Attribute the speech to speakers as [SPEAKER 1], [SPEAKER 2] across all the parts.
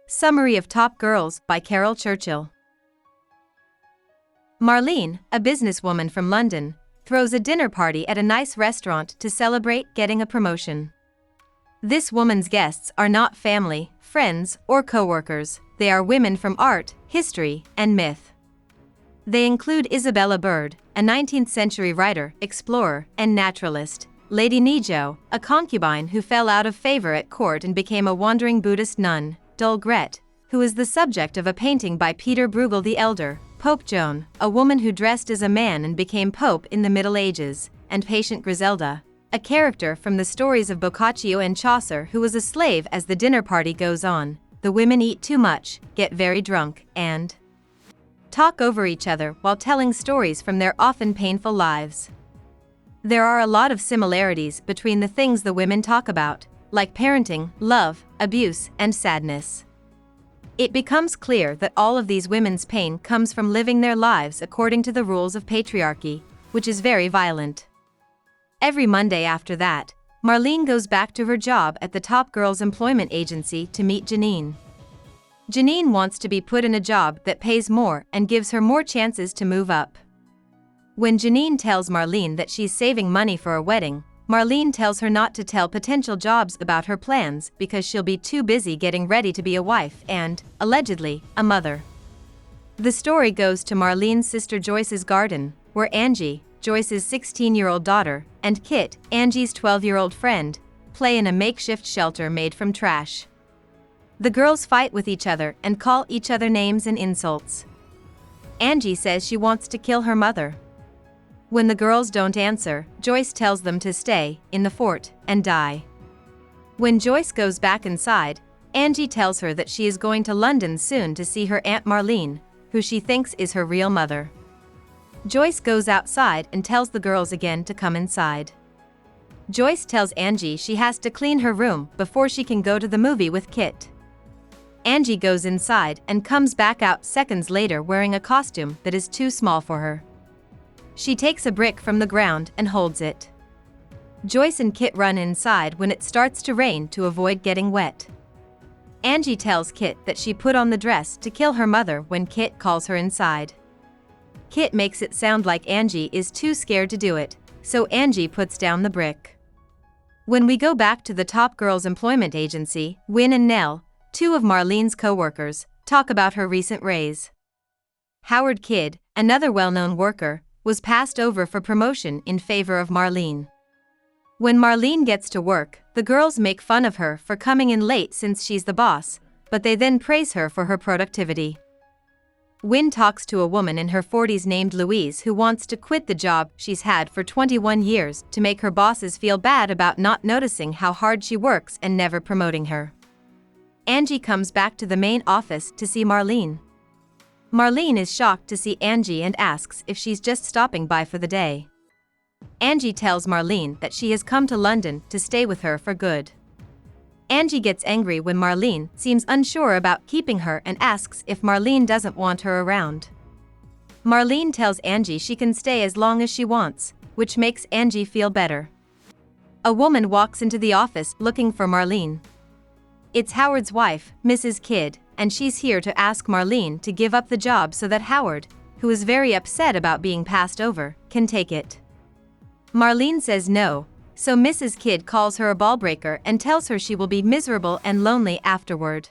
[SPEAKER 1] Summary of Top Girls by Caryl Churchill. Marlene, a businesswoman from London, throws a dinner party at a nice restaurant to celebrate getting a promotion. This woman's guests are not family, friends, or co-workers. They are women from art, history, and myth. They include Isabella Bird, a 19th-century writer, explorer, and naturalist; Lady Nijo, a concubine who fell out of favor at court and became a wandering Buddhist nun; Gret, who is the subject of a painting by Peter Bruegel the Elder; Pope Joan, a woman who dressed as a man and became pope in the Middle Ages; and Patient Griselda, a character from the stories of Boccaccio and Chaucer who was a slave. As the dinner party goes on, the women eat too much, get very drunk, and talk over each other while telling stories from their often painful lives. There are a lot of similarities between the things the women talk about, like parenting, love, abuse, and sadness. It becomes clear that all of these women's pain comes from living their lives according to the rules of patriarchy, which is very violent. Every Monday after that, Marlene goes back to her job at the Top Girls employment agency to meet Janine. Janine wants to be put in a job that pays more and gives her more chances to move up. When Janine tells Marlene that she's saving money for a wedding, Marlene tells her not to tell potential jobs about her plans because she'll be too busy getting ready to be a wife and, allegedly, a mother. The story goes to Marlene's sister Joyce's garden, where Angie, Joyce's 16-year-old daughter, and Kit, Angie's 12-year-old friend, play in a makeshift shelter made from trash. The girls fight with each other and call each other names and insults. Angie says she wants to kill her mother. When the girls don't answer, Joyce tells them to stay in the fort and die. When Joyce goes back inside, Angie tells her that she is going to London soon to see her Aunt Marlene, who she thinks is her real mother. Joyce goes outside and tells the girls again to come inside. Joyce tells Angie she has to clean her room before she can go to the movie with Kit. Angie goes inside and comes back out seconds later wearing a costume that is too small for her. She takes a brick from the ground and holds it. Joyce and Kit run inside when it starts to rain to avoid getting wet. Angie tells Kit that she put on the dress to kill her mother when Kit calls her inside. Kit makes it sound like Angie is too scared to do it, so Angie puts down the brick. When we go back to the Top Girls employment agency, Win and Nell, two of Marlene's co-workers, talk about her recent raise. Howard Kidd, another well-known worker, was passed over for promotion in favor of Marlene. When Marlene gets to work, the girls make fun of her for coming in late since she's the boss, but they then praise her for her productivity. Win talks to a woman in her 40s named Louise who wants to quit the job she's had for 21 years to make her bosses feel bad about not noticing how hard she works and never promoting her. Angie comes back to the main office to see Marlene. Marlene is shocked to see Angie and asks if she's just stopping by for the day. Angie tells Marlene that she has come to London to stay with her for good. Angie gets angry when Marlene seems unsure about keeping her and asks if Marlene doesn't want her around. Marlene tells Angie she can stay as long as she wants, which makes Angie feel better. A woman walks into the office looking for Marlene. It's Howard's wife, Mrs. Kidd, and she's here to ask Marlene to give up the job so that Howard, who is very upset about being passed over, can take it. Marlene says no, so Mrs. Kidd calls her a ballbreaker and tells her she will be miserable and lonely afterward.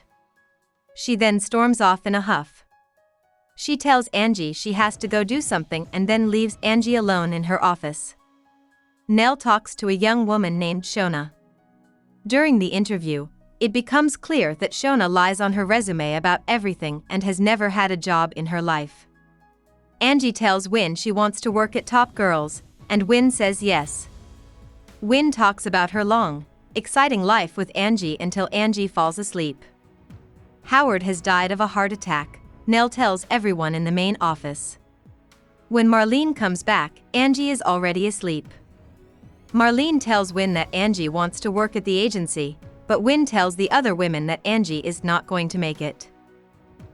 [SPEAKER 1] She then storms off in a huff. She tells Angie she has to go do something and then leaves Angie alone in her office. Nell talks to a young woman named Shona. During the interview, it becomes clear that Shona lies on her resume about everything and has never had a job in her life. Angie tells Win she wants to work at Top Girls, and Win says yes. Win talks about her long, exciting life with Angie until Angie falls asleep. Howard has died of a heart attack, Nell tells everyone in the main office. When Marlene comes back, Angie is already asleep. Marlene tells Win that Angie wants to work at the agency, but Win tells the other women that Angie is not going to make it.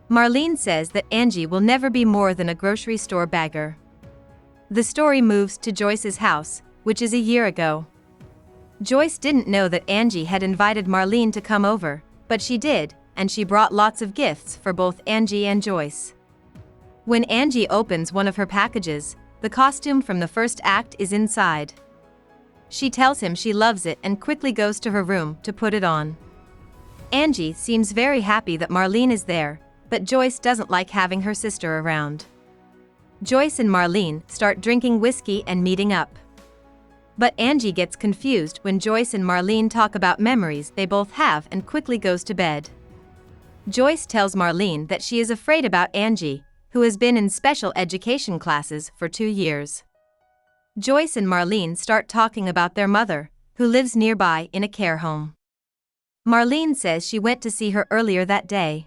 [SPEAKER 1] Marlene says that Angie will never be more than a grocery store bagger. The story moves to Joyce's house, which is a year ago. Joyce didn't know that Angie had invited Marlene to come over, but she did, and she brought lots of gifts for both Angie and Joyce. When Angie opens one of her packages, the costume from the first act is inside. She tells him she loves it and quickly goes to her room to put it on. Angie seems very happy that Marlene is there, but Joyce doesn't like having her sister around. Joyce and Marlene start drinking whiskey and meeting up. But Angie gets confused when Joyce and Marlene talk about memories they both have and quickly goes to bed. Joyce tells Marlene that she is afraid about Angie, who has been in special education classes for 2 years. Joyce and Marlene start talking about their mother, who lives nearby in a care home. Marlene says she went to see her earlier that day.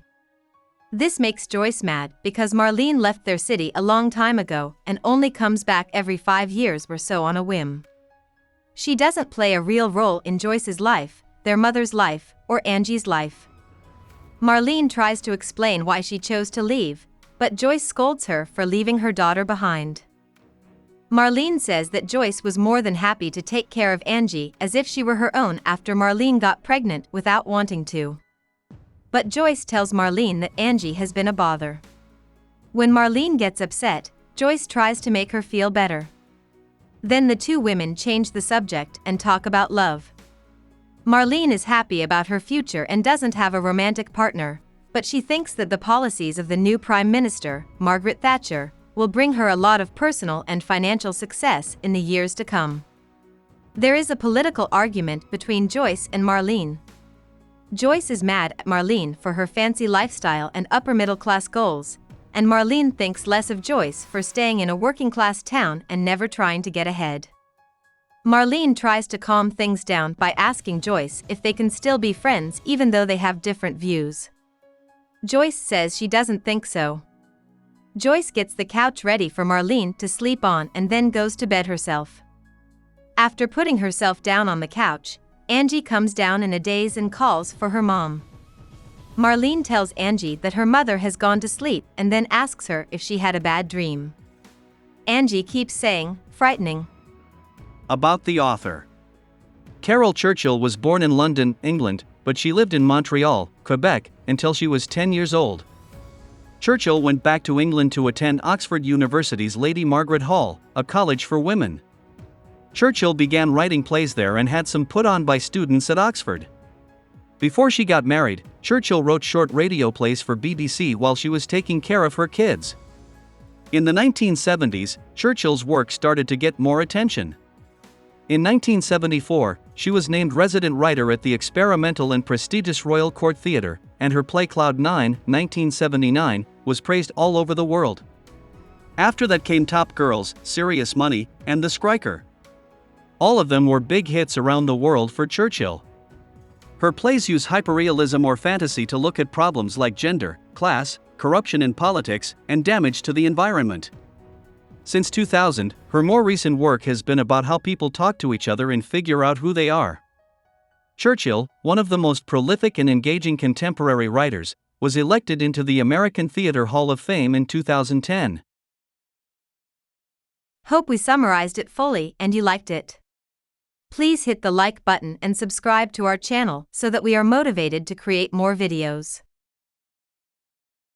[SPEAKER 1] This makes Joyce mad because Marlene left their city a long time ago and only comes back every 5 years or so on a whim. She doesn't play a real role in Joyce's life, their mother's life, or Angie's life. Marlene tries to explain why she chose to leave, but Joyce scolds her for leaving her daughter behind. Marlene says that Joyce was more than happy to take care of Angie as if she were her own after Marlene got pregnant without wanting to. But Joyce tells Marlene that Angie has been a bother. When Marlene gets upset, Joyce tries to make her feel better. Then the two women change the subject and talk about love. Marlene is happy about her future and doesn't have a romantic partner, but she thinks that the policies of the new Prime Minister, Margaret Thatcher, will bring her a lot of personal and financial success in the years to come. There is a political argument between Joyce and Marlene. Joyce is mad at Marlene for her fancy lifestyle and upper-middle-class goals, and Marlene thinks less of Joyce for staying in a working-class town and never trying to get ahead. Marlene tries to calm things down by asking Joyce if they can still be friends even though they have different views. Joyce says she doesn't think so. Joyce gets the couch ready for Marlene to sleep on and then goes to bed herself. After putting herself down on the couch, Angie comes down in a daze and calls for her mom. Marlene tells Angie that her mother has gone to sleep and then asks her if she had a bad dream. Angie keeps saying, frightening.
[SPEAKER 2] About the author. Caryl Churchill was born in London, England, but she lived in Montreal, Quebec, until she was 10 years old. Churchill went back to England to attend Oxford University's Lady Margaret Hall, a college for women. Churchill began writing plays there and had some put on by students at Oxford. Before she got married, Churchill wrote short radio plays for BBC while she was taking care of her kids. In the 1970s, Churchill's work started to get more attention. In 1974, she was named resident writer at the experimental and prestigious Royal Court Theatre, and her play Cloud 9, 1979, was praised all over the world. After that came Top Girls, Serious Money, and The Skriker. All of them were big hits around the world for Churchill. Her plays use hyperrealism or fantasy to look at problems like gender, class, corruption in politics, and damage to the environment. Since 2000, her more recent work has been about how people talk to each other and figure out who they are. Churchill, one of the most prolific and engaging contemporary writers, was elected into the American Theatre Hall of Fame in 2010.
[SPEAKER 1] Hope we summarized it fully and you liked it. Please hit the like button and subscribe to our channel so that we are motivated to create more videos.